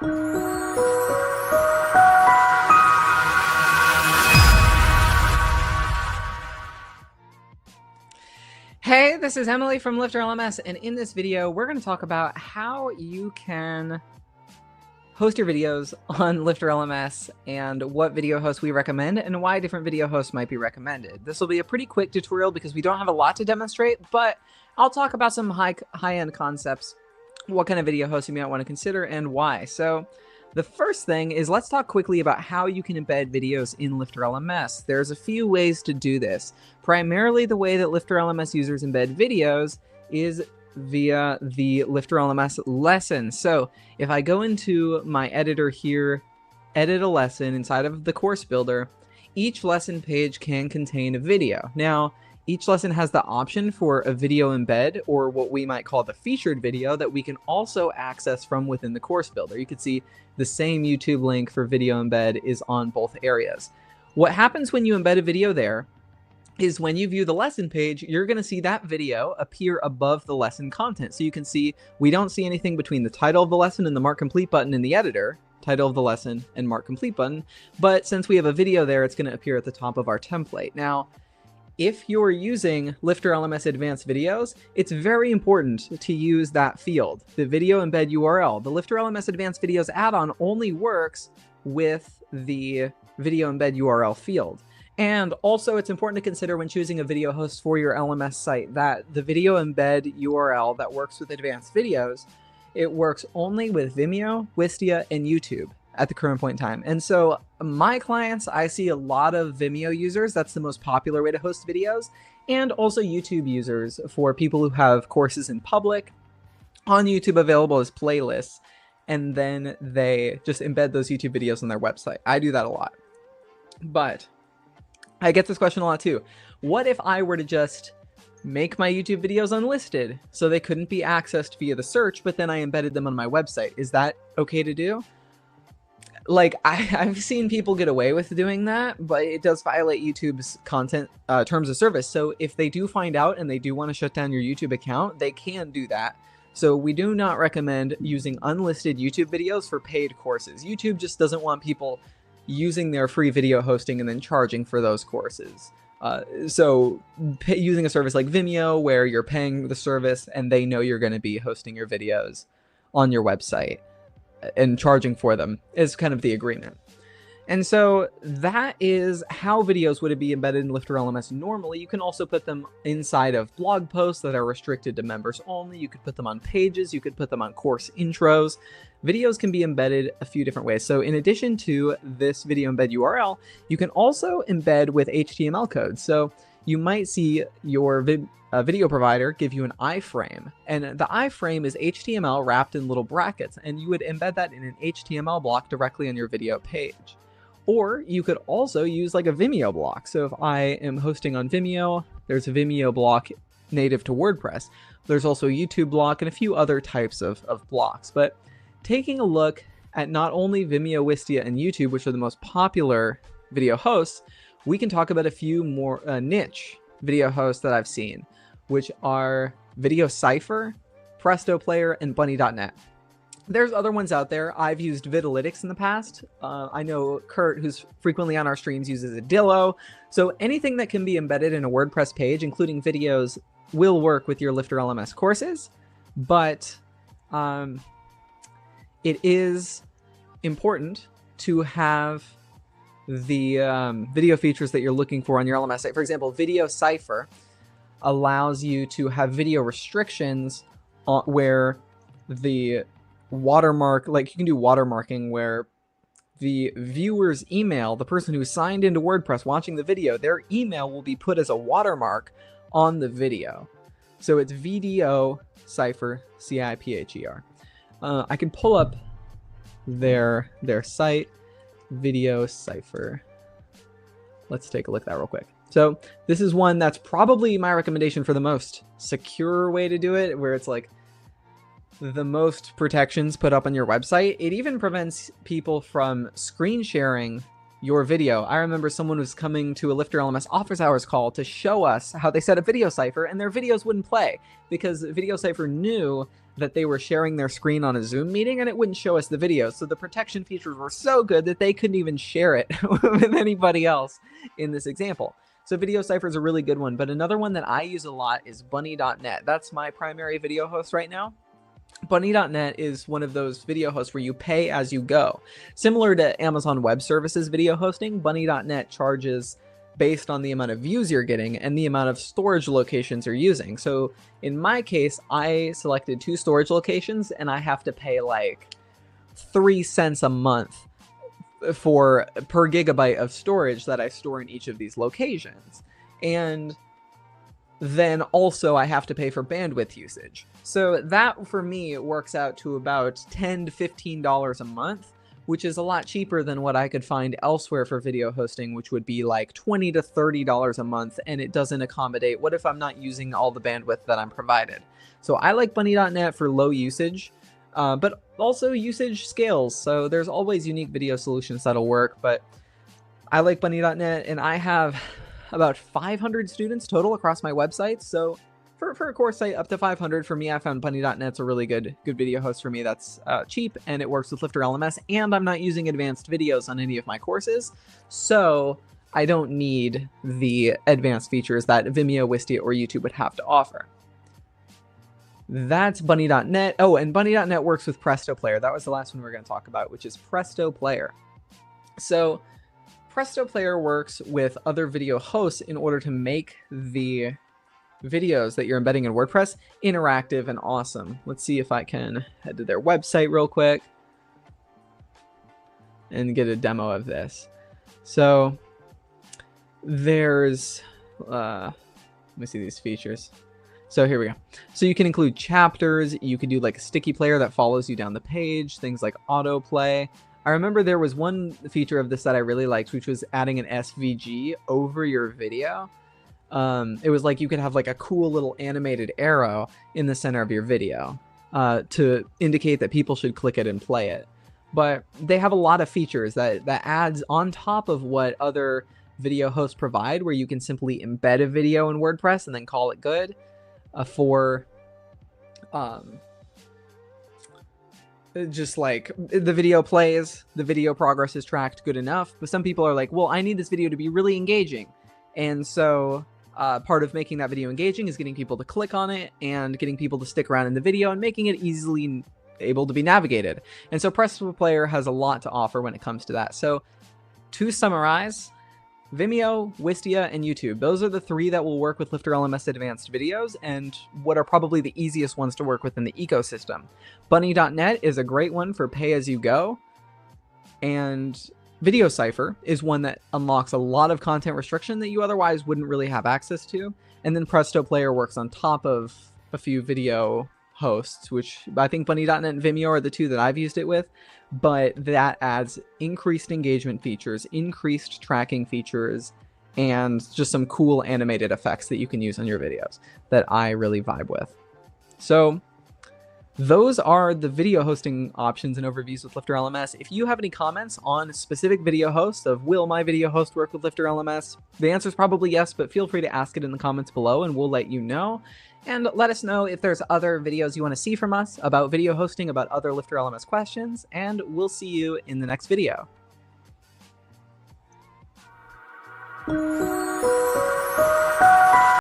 Hey, this is Emily from LifterLMS, and in this video, we're going to talk about how you can host your videos on LifterLMS and what video hosts we recommend and why different video hosts might be recommended. This will be a pretty quick tutorial because we don't have a lot to demonstrate, but I'll talk about some high-end concepts, what kind of video hosts you might want to consider, and why. So the first thing is, let's talk quickly about how you can embed videos in LifterLMS. There's a few ways to do this. Primarily, the way that LifterLMS users embed videos is via the LifterLMS lesson. So if I go into my editor here, edit a lesson inside of the course builder, each lesson page can contain a video. Now, each lesson has the option for a video embed, or what we might call the featured video, that we can also access from within the course builder. You can see the same YouTube link for video embed is on both areas. What happens when you embed a video there is, when you view the lesson page, you're going to see that video appear above the lesson content. So you can see we don't see anything between the title of the lesson and the Mark Complete button in the editor, title of the lesson and Mark Complete button. But since we have a video there, it's going to appear at the top of our template. Now, if you're using LifterLMS Advanced Videos, it's very important to use that field, the video embed URL. The LifterLMS Advanced Videos add-on only works with the video embed URL field. And also, it's important to consider when choosing a video host for your LMS site that the video embed URL that works with Advanced Videos, it works only with Vimeo, Wistia, and YouTube at the current point in time. And so my clients, I see a lot of Vimeo users. That's the most popular way to host videos. And also YouTube users for people who have courses in public on YouTube available as playlists. And then they just embed those YouTube videos on their website. I do that a lot. But I get this question a lot too. What if I were to just make my YouTube videos unlisted so they couldn't be accessed via the search, but then I embedded them on my website? Is that okay to do? Like, I've seen people get away with doing that, but it does violate YouTube's content terms of service. So if they do find out and they do want to shut down your YouTube account, they can do that. So we do not recommend using unlisted YouTube videos for paid courses. YouTube just doesn't want people using their free video hosting and then charging for those courses. So using a service like Vimeo, where you're paying the service and they know you're going to be hosting your videos on your website and charging for them, is kind of the agreement. And so that is how videos would be embedded in LifterLMS normally. You can also put them inside of blog posts that are restricted to members only. You could put them on pages. You could put them on course intros. Videos can be embedded a few different ways. So in addition to this video embed URL, you can also embed with HTML code. So you might see your video provider give you an iframe, and the iframe is HTML wrapped in little brackets, and you would embed that in an HTML block directly on your video page. Or you could also use like a Vimeo block. So if I am hosting on Vimeo, there's a Vimeo block native to WordPress. There's also a YouTube block and a few other types of blocks. But taking a look at not only Vimeo, Wistia, and YouTube, which are the most popular video hosts, we can talk about a few more niche video hosts that I've seen, which are Video Cypher, Presto Player, and Bunny.net. There's other ones out there. I've used Vidalytics in the past. I know Kurt, who's frequently on our streams, uses Adillo. So anything that can be embedded in a WordPress page, including videos, will work with your LifterLMS courses. But it is important to have the video features that you're looking for on your LMS site. For example, Video Cypher allows you to have video restrictions where the watermark, like you can do watermarking where the viewer's email, the person who signed into WordPress watching the video, their email will be put as a watermark on the video. So it's VDO Cypher, CIPHER. I can pull up their site, Video Cypher. Let's take a look at that real quick. So this is one that's probably my recommendation for the most secure way to do it, where it's like the most protections put up on your website. It even prevents people from screen sharing your video. I remember someone was coming to a LifterLMS office hours call to show us how they set up Video Cypher, and their videos wouldn't play because Video Cypher knew that they were sharing their screen on a Zoom meeting and it wouldn't show us the video. So the protection features were so good that they couldn't even share it with anybody else in this example. So Video Cipher is a really good one, but another one that I use a lot is Bunny.net. That's my primary video host right now. Bunny.net is one of those video hosts where you pay as you go. Similar to Amazon Web Services video hosting, Bunny.net charges based on the amount of views you're getting and the amount of storage locations you're using. So in my case, I selected 2 storage locations and I have to pay like 3 cents a month for per gigabyte of storage that I store in each of these locations. And then also I have to pay for bandwidth usage. So that for me works out to about $10 to $15 a month, which is a lot cheaper than what I could find elsewhere for video hosting, which would be like $20 to $30 a month, and it doesn't accommodate what if I'm not using all the bandwidth that I'm provided. So I like Bunny.net for low usage, but also usage scales. So there's always unique video solutions that'll work, but I like Bunny.net, and I have about 500 students total across my website. So for a course site up to 500, for me, I found Bunny.net's a really good video host for me that's cheap, and it works with LifterLMS, and I'm not using advanced videos on any of my courses, so I don't need the advanced features that Vimeo, Wistia, or YouTube would have to offer. That's Bunny.net. Oh, and Bunny.net works with Presto Player. That was the last one we were going to talk about, which is Presto Player. So Presto Player works with other video hosts in order to make the videos that you're embedding in WordPress interactive and awesome. Let's see if I can head to their website real quick and get a demo of this. So there's let me see these features. So here we go. So you can include chapters, you can do like a sticky player that follows you down the page, things like autoplay. I remember there was one feature of this that I really liked, which was adding an SVG over your video. It was like you could have like a cool little animated arrow in the center of your video to indicate that people should click it and play it. But they have a lot of features that adds on top of what other video hosts provide, where you can simply embed a video in WordPress and then call it good for just like the video plays, the video progress is tracked good enough. But some people are like, well, I need this video to be really engaging. And so part of making that video engaging is getting people to click on it and getting people to stick around in the video and making it easily able to be navigated. And so Presto Player has a lot to offer when it comes to that. So to summarize, Vimeo, Wistia, and YouTube. Those are the 3 that will work with LifterLMS advanced videos and what are probably the easiest ones to work with in the ecosystem. Bunny.net is a great one for pay-as-you-go, and Video Cipher is one that unlocks a lot of content restriction that you otherwise wouldn't really have access to. And then Presto Player works on top of a few video hosts, which I think Bunny.net and Vimeo are the 2 that I've used it with, but that adds increased engagement features, increased tracking features, and just some cool animated effects that you can use on your videos that I really vibe with. So those are the video hosting options and overviews with LifterLMS. If you have any comments on specific video hosts of will my video host work with LifterLMS, the answer is probably yes, but feel free to ask it in the comments below and we'll let you know. And let us know if there's other videos you want to see from us about video hosting, about other LifterLMS questions, and we'll see you in the next video.